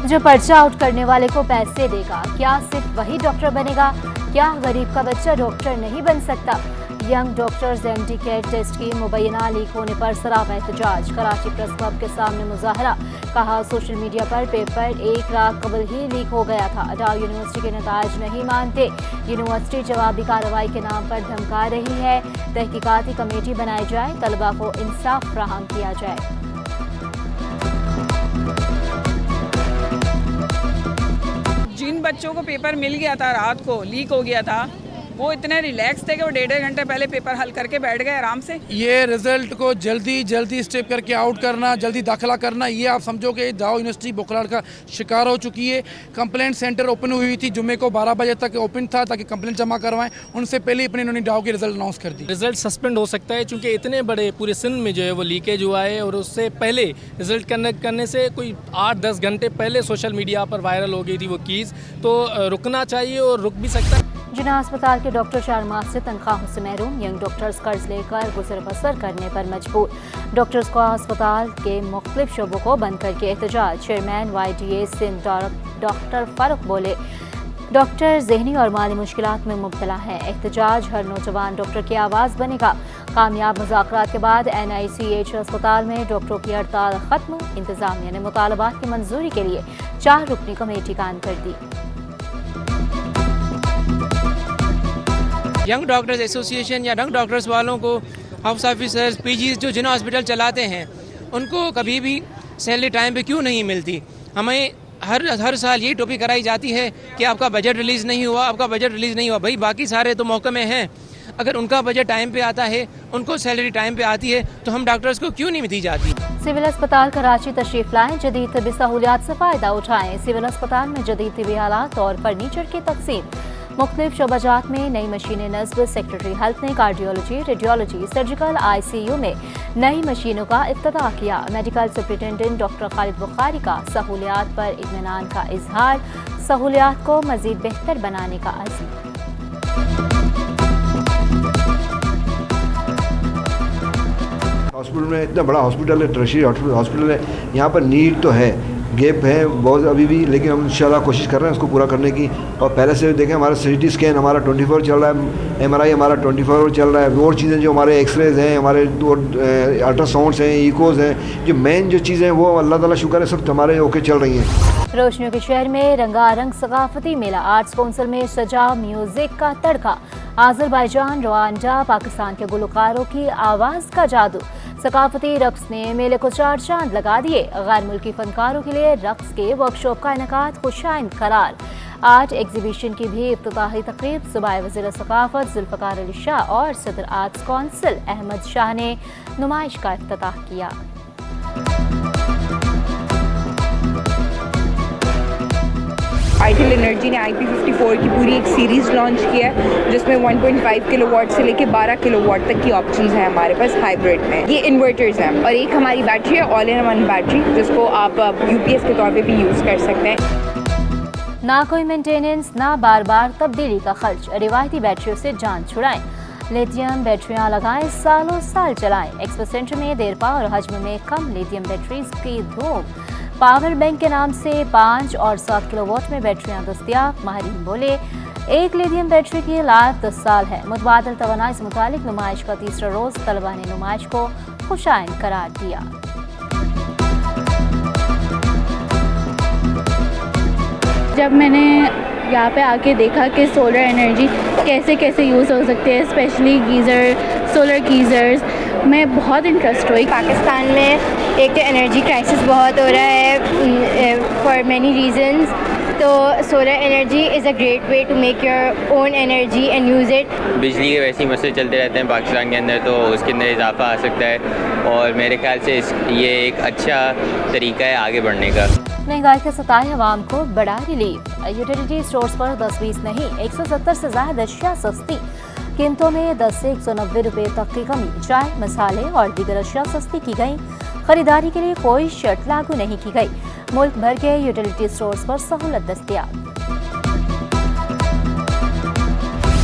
जो पर्चा आउट करने वाले को पैसे देगा, क्या सिर्फ वही डॉक्टर बनेगा? क्या गरीब का बच्चा डॉक्टर नहीं बन सकता? Young doctors MD CAT test की मुबैना लीक होने पर सरापा एहतजाज। कराची प्रेस क्लब के सामने मुजाहरा। कहा सोशल मीडिया पर पेपर 1 रात कबल ही लीक हो गया था। डाउ यूनिवर्सिटी के नताज नहीं मानते। यूनिवर्सिटी जवाबी कार्रवाई के नाम पर धमका रही है। तहकीकाती कमेटी बनाई जाए, तलबा को इंसाफ फराहम किया जाए। जिन बच्चों को पेपर मिल गया था, रात को लीक हो गया था, वो इतने रिलैक्स थे कि वो 1.5 घंटे पहले पेपर हल करके बैठ गए आराम से। ये रिजल्ट को जल्दी स्टेप करके आउट करना, जल्दी दाखिला करना, ये आप समझो कि दाऊ यूनिवर्सिटी बुखराड़ का शिकार हो चुकी है। कंप्लेंट सेंटर ओपन हुई थी, जुम्मे को 12 बजे तक ओपन था ताकि कंप्लेंट जमा करवाएं। उनसे पहले अपने इन्होंने दाऊ के रिजल्ट अनाउंस कर दी। रिजल्ट सस्पेंड हो सकता है क्योंकि इतने बड़े पूरे सिंध में जो है वो लीकेज हुआ है और उससे पहले रिजल्ट करने से कोई 8-10 घंटे पहले सोशल मीडिया पर वायरल हो गई थी वो कीज़, तो रुकना चाहिए और रुक भी सकता है। जिन्ना अस्पताल के डॉक्टर 4 माह से तनख्वाहों से महरूम। यंग डॉक्टर्स कर्ज लेकर गुजर बसर करने पर मजबूर। डॉक्टर्स को अस्पताल के मुख्तलिफ शोबों को बंद करके एहतजाज। Chairman YDA Sindh doctor Farooq बोले, डॉक्टर जहनी और माली मुश्किलात में मुब्तला है। एहतजाज हर नौजवान डॉक्टर की आवाज़ बनेगा। कामयाब मुज़ाकरात के बाद NICH अस्पताल में डॉक्टरों की हड़ताल खत्म। इंतजामिया ने मुतालबात की मंजूरी के लिए 4 रुकनी कमेटी कायम कर दी। यंग डॉक्टर्स एसोसिएशन या यंग डॉक्टर्स वालों को, हाउस ऑफिसर्स, PGs जो जिन्ना हॉस्पिटल चलाते हैं, उनको कभी भी सैलरी टाइम पे क्यों नहीं मिलती? हमें हर साल ये टोपी कराई जाती है कि आपका बजट रिलीज़ नहीं हुआ, आपका बजट रिलीज़ नहीं हुआ। भाई बाकी सारे तो मौके में हैं, अगर उनका बजट टाइम पे आता है, उनको सैलरी टाइम पे आती है, तो हम डॉक्टर्स को क्यों नहीं दी जाती? सिविल अस्पताल कराची तशरीफ लाएं, जदीद तबी सहूलियात से फ़ायदा उठाएं। सिविल अस्पताल में जदीद तबी आलात और फर्नीचर की तकसीम। मुख्तलिफ शोबाजात में नई मशीनें नस्ब। सेक्रेटरी हेल्थ ने कार्डियोलॉजी, रेडियोलॉजी, सर्जिकल ICU में नई मशीनों का इफ्तिताह किया। Medical superintendent doctor Khalid Bukhari का सहूलियात पर इत्मीनान का इजहार। सहूलियात को मजीद बेहतर बनाने का अज़्म। हॉस्पिटल में इतना बड़ा हॉस्पिटल है, टर्शियरी हॉस्पिटल है, यहाँ पर नीड तो है, गैप है बहुत अभी भी, लेकिन हम इंशाल्लाह कोशिश कर रहे हैं उसको पूरा करने की। और पहले से देखें हमारा CT स्कैन हमारा 24 चल रहा है, MRI हमारा 24 चल रहा है। और चीज़ें जो हमारे एक्सरेज हैं, हमारे अल्ट्रासाउंड्स हैं, इकोज़ हैं, जो मेन जो चीज़ें हैं वो अल्लाह ताला शुक्र है सब हमारे ओके चल रही हैं। रोशनियों के शहर में रंगारंग सकाफती मेला। आर्ट्स काउंसिल में सजा म्यूजिक का तड़का। आज़रबाईजान, रवांडा, पाकिस्तान के गुलकारों की आवाज़ का जादू। सकाफती रक्स ने मेले को 4 चांद लगा दिए। गैर मुल्की फनकारों के लिए रक्स के वर्कशॉप का इनेकाद खुशाइन करार। आर्ट एग्जीबिशन की भी इफ्तिताही तकरीब। सूबाई वज़ीर सकाफत जुल्फ़िकार अली शाह और सदर आर्ट्स काउंसिल अहमद शाह ने नुमाइश का इफ्तिताह किया। आईटीएल एनर्जी ने IP54 की पूरी एक सीरीज़ लॉन्च किया है, जिसमें 1.5 किलोवाट से लेके 12 किलोवाट तक की ऑप्शंस हैं हमारे पास हाइब्रिड में। ये इन्वर्टर्स हैं और एक हमारी बैटरी है, ऑल इन वन बैटरी, जिसको आप UPS के तौर पे भी यूज़ कर सकते हैं। ना कोई मेंटेनेंस, ना बार बार तब्दीली का खर्च। रिवायती बैटरियों से जान छुड़ाएं। लिथियम बैटरियां लगाएं, सालों साल चलाएं। एक्सपो सेंटर में देरपा और हजम में कम लिथियम बैटरीज की धूम। पावर बैंक के नाम से 5 और 7 किलोवाट में बैटरियां दस्तयाब। माहिरीन बोले, एक लिथियम बैटरी की लाइफ 10 साल है। मुतबादिल तवानाई से मुतालिक नुमाइश का तीसरा रोज तलबा ने नुमाइश को खुशाइन करार दिया। जब मैंने यहाँ पे आके देखा कि सोलर एनर्जी कैसे कैसे यूज़ हो सकती है, स्पेशली गीज़र, सोलर गीज़र्स, मैं बहुत इंटरेस्ट हुई। पाकिस्तान में एक तो एनर्जी क्राइसिस बहुत हो रहा है फॉर मैनी रीजंस, तो solar energy is a great way to make your own energy and use it. बिजली के वैसे ही मसले चलते रहते हैं पाकिस्तान के अंदर, तो उसके अंदर इजाफा आ सकता है और मेरे ख्याल से ये एक अच्छा तरीका है आगे बढ़ने का। महंगाई के सताए अवाम को बड़ा रिलीफ। यूटिलिटी स्टोर्स पर 10-20 नहीं 170 से ज़ायद अशिया सस्ती। कीमतों में 10 से 190 रुपये तक की कमी। चाय, मसाले और दीगर अशिया सस्ती की गई। खरीदारी के लिए कोई शर्त लागू नहीं की गई। मुल्क भर के यूटिलिटी स्टोर्स पर सहूलत दस्तयाब।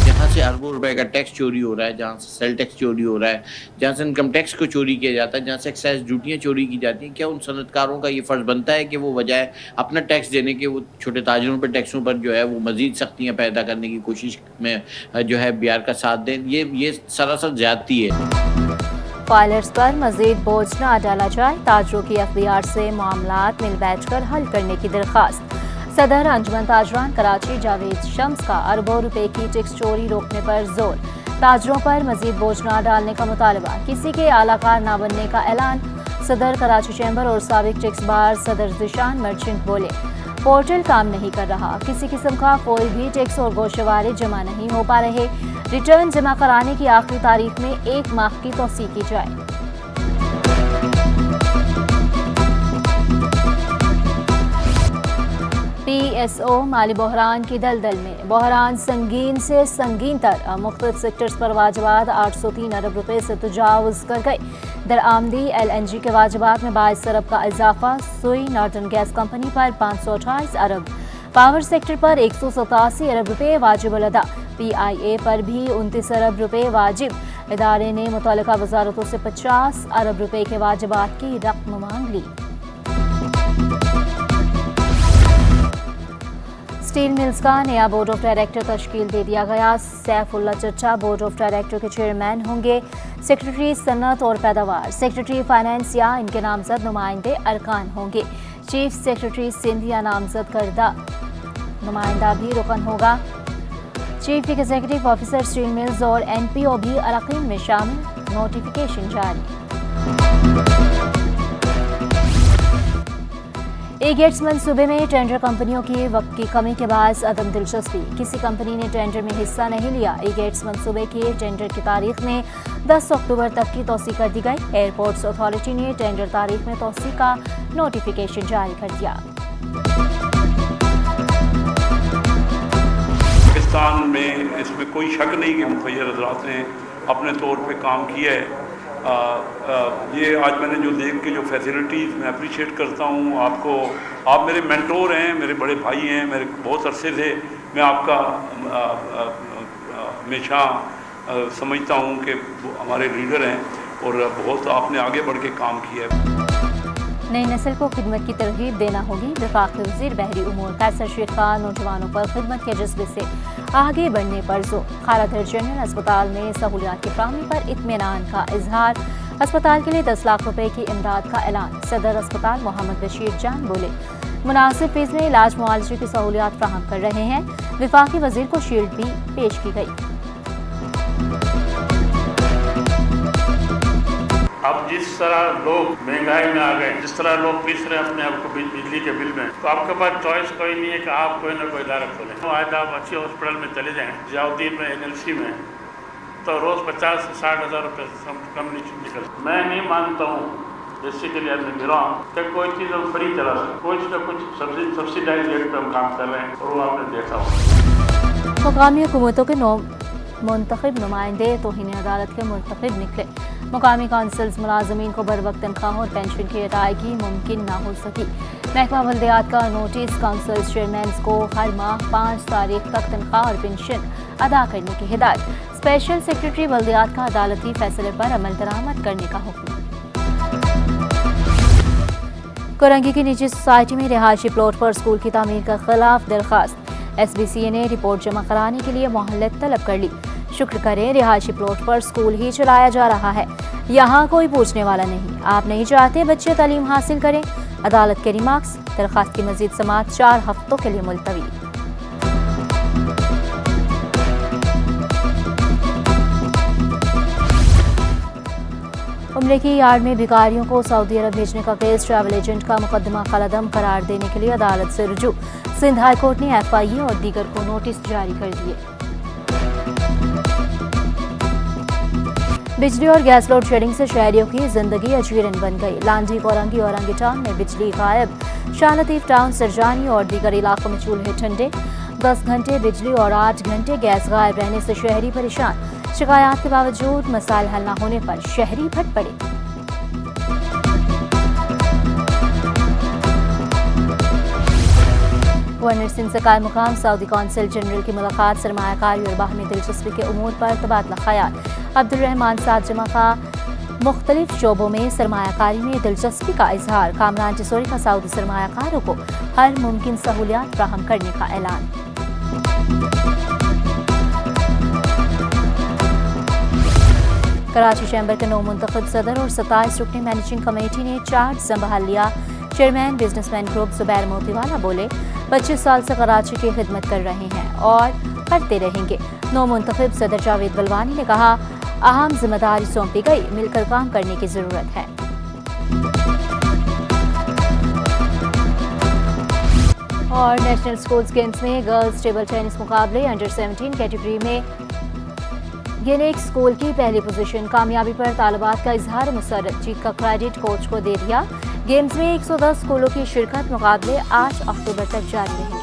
जहाँ से अरबों रुपए का टैक्स चोरी हो रहा है, जहाँ से सेल टैक्स चोरी हो रहा है, जहाँ से इनकम टैक्स को चोरी किया जाता है, जहाँ से एक्साइज ड्यूटियाँ चोरी की जाती हैं, क्या उन सनतकारों का ये फ़र्ज़ बनता है कि वो बजाय अपना टैक्स देने के वो छोटे ताजरों पर टैक्सों पर जो है वो मज़ीद सख्तियाँ पैदा करने की कोशिश में जो है बिहार का साथ दें? ये सरासर ज़्यादती है। फाइलर्स पर मजीद बोझ न डाला जाए, ताजरों की एफबीआर से मामलात मिल बैठकर हल करने की दरख्वास्त। सदर अंजुमन ताजरान कराची जावेद शम्स का अरबों रुपए की टैक्स चोरी रोकने पर जोर, ताजरों पर मजीद बोझ न डालने का मुतालबा, किसी के आलाकार न बनने का ऐलान। सदर कराची चैम्बर और साबिक टैक्स बार सदर जिशान मर्चेंट बोले, पोर्टल काम नहीं कर रहा, किसी किस्म का कोई भी टैक्स और गोशवारे जमा नहीं हो पा रहे, रिटर्न जमा कराने की आखिरी तारीख में 1 माह की तोसी की जाए। PSO माली बहरान की दलदल में, बहरान संगीन से संगीन तर मुख्तलिफ सेक्टर्स पर वाजबात 803 अरब रुपए से तजावुज़ कर गए। दरआमदी LNG के वाजबात में 22 अरब का इजाफा, सुई नॉर्दर्न गैस कंपनी पर 528 अरब, पावर सेक्टर पर 187 अरब रुपए वाजिब अदा, PIA पर भी 29 अरब रुपए वाजिब। इदारे ने मुतल्लिका वजारतों से 50 अरब रुपए के वाजिबात की रकम मांग ली। स्टील मिल्स का नया बोर्ड ऑफ डायरेक्टर तश्कील दे दिया गया। सैफुल्ला चट्टा बोर्ड ऑफ डायरेक्टर के चेयरमैन होंगे। सेक्रेटरी सन्नत और पैदावार, सेक्रेटरी फाइनेंस या इनके नामजद नुमाइंदे अरकान होंगे। चीफ सेक्रेटरी सिंध या नामजद करदा नुमाइंदा भी रुकन होगा। Chief executive officer steel mills और NPO भी अरकान में शामिल, नोटिफिकेशन जारी। ई-गेट्स मनसूबे में टेंडर कंपनियों की वक्त की कमी के बाद अदम दिलचस्पी, किसी कंपनी ने टेंडर में हिस्सा नहीं लिया। ई-गेट्स मनसूबे के टेंडर की तारीख में 10 अक्टूबर तक की तोसी कर दी गई। एयरपोर्ट्स अथॉरिटी ने टेंडर तारीख में तोसी का नोटिफिकेशन जारी कर दिया। पाकिस्तान में इसमें कोई शक नहीं कि मुखय्यर हज़रात ने अपने तौर पे काम किया है। ये आज मैंने जो देख के जो फैसिलिटीज़ मैं अप्रिशिएट करता हूँ आपको। आप मेरे मेंटोर हैं, मेरे बड़े भाई हैं, मेरे बहुत अरसे से मैं आपका हमेशा समझता हूँ कि हमारे लीडर हैं और बहुत आपने आगे बढ़ के काम किया है। नई नस्ल को खिदमत की तरगीब देना होगी। वफाकी वज़ीर बहरी उमूर कैसर शेख का नौजवानों पर खिदमत के जज्बे से आगे बढ़ने पर जोर। खालाधर जनरल अस्पताल में सहूलियात की फराहमी पर इत्मीनान का इजहार। अस्पताल के लिए 10 लाख रुपए की इमदाद का ऐलान। सदर अस्पताल मोहम्मद बशीर जान बोले, मुनासिब फीस में इलाज मुआलजे की सहूलियात फराहम कर रहे हैं। वफाकी वज़ीर को शील्ड भी पेश की गई। अब जिस तरह लोग महंगाई में आ गए, जिस तरह लोग पीस रहे अपने आप को बिजली के बिल में, तो आपके पास चॉइस कोई नहीं है कि आप कोई ना कोई इदारा खोलें। तो आज आप अच्छे हॉस्पिटल में चले जाएँ, जियाउद्दीन में NLC में, तो रोज़ 50 से 60 हज़ार रुपये कम नहीं निकल। मैं नहीं मानता हूँ बेसिकली मैं बिलोंग कि कोई चीज़ हम फ्री चला सकते, कुछ ना कुछ सब्सिडाइज रेट पर हम काम कर रहे हैं और वो आपने देखा होगा। मुकामी हुकूमतों के मुंतखब नुमाइंदे तौहीन अदालत के मुर्तकिब निकले। मुकामी काउंसिल्स मुलाजमीन को बर वक्त तनख्वाह और पेंशन की अदायगी मुमकिन ना हो सकी। महकमा बल्दियात का नोटिस, काउंसिल चेयरमैन को हर माह 5 तारीख तक तनख्वाह और पेंशन अदा करने की हिदायत। स्पेशल सेक्रेटरी बल्दियात का अदालती फैसले पर अमल दरामद करने का हुक्म। कोरंगी की निजी सोसाइटी में रिहायशी प्लॉट पर स्कूल की तामीर के खिलाफ दरख्वास्त। SBCA ने रिपोर्ट जमा कराने के लिए मोहलत तलब कर ली। शुक्र करें रिहायशी प्लॉट पर स्कूल ही चलाया जा रहा है, यहाँ कोई पूछने वाला नहीं। आप नहीं चाहते बच्चे तालीम हासिल करें? अदालत के रिमार्क्स। दरख्वास्त की मजीद समाअत 4 हफ्तों के लिए मुलतवी। उम्रे की यार्ड में भिखारियों को सऊदी अरब भेजने का केस, ट्रैवल एजेंट का मुकदमा कलअदम करार देने के लिए अदालत से रुजू। सिंध हाई कोर्ट ने FIA और दीगर को नोटिस जारी कर दिए। बिजली और गैस लोड शेडिंग से शहरियों की जिंदगी अजीरन बन गई। लांजी, कोरंगी और औरंगी टाउन में बिजली गायब। शाह लतीफ टाउन, सरजानी और दीगर इलाकों में चूल्हे ठंडे। 10 घंटे बिजली और 8 घंटे गैस गायब रहने से शहरी परेशान। शिकायत के बावजूद मसाइल हल न होने पर शहरी भट पड़े। गवर्नर सिंध से कायम मुकाम सऊदी कौंसल जनरल की मुलाकात, सरमायाकारी और बाहमी दिलचस्पी के उमूर पर तबादला ख्याल। अब्दुर्रहमान साद जमा का मुख्तलिफ शोबों में सरमायाकारी में दिलचस्पी का इजहार, कामरान चिसोरी का सऊदी सरमायाकारों को हर मुमकिन सहूलियात फ्राहम करने का ऐलान। कराची चैम्बर के 9 मुंतखब सदर और 27 रुकनी मैनेजिंग कमेटी ने चार्ज संभाल लिया। Chairman businessman group Zubair Motiwala बोले, 25 साल से कराची की खिदमत कर रहे हैं और करते रहेंगे। 9 मुंतखब सदर जावेद बलवानी ने कहा, अहम जिम्मेदारी सौंपी गई, मिलकर काम करने की जरूरत है। और नेशनल स्कूल्स गेम्स में गर्ल्स टेबल टेनिस मुकाबले अंडर 17 कैटेगरी में गिनेक स्कूल की पहली पोजीशन, कामयाबी पर तालिबात का इजहार मुसर्रत, जीत का क्रेडिट कोच को दे दिया। गेम्स में 110 स्कूलों की शिरकत, मुकाबले 8 अक्टूबर तक जारी रहेंगे।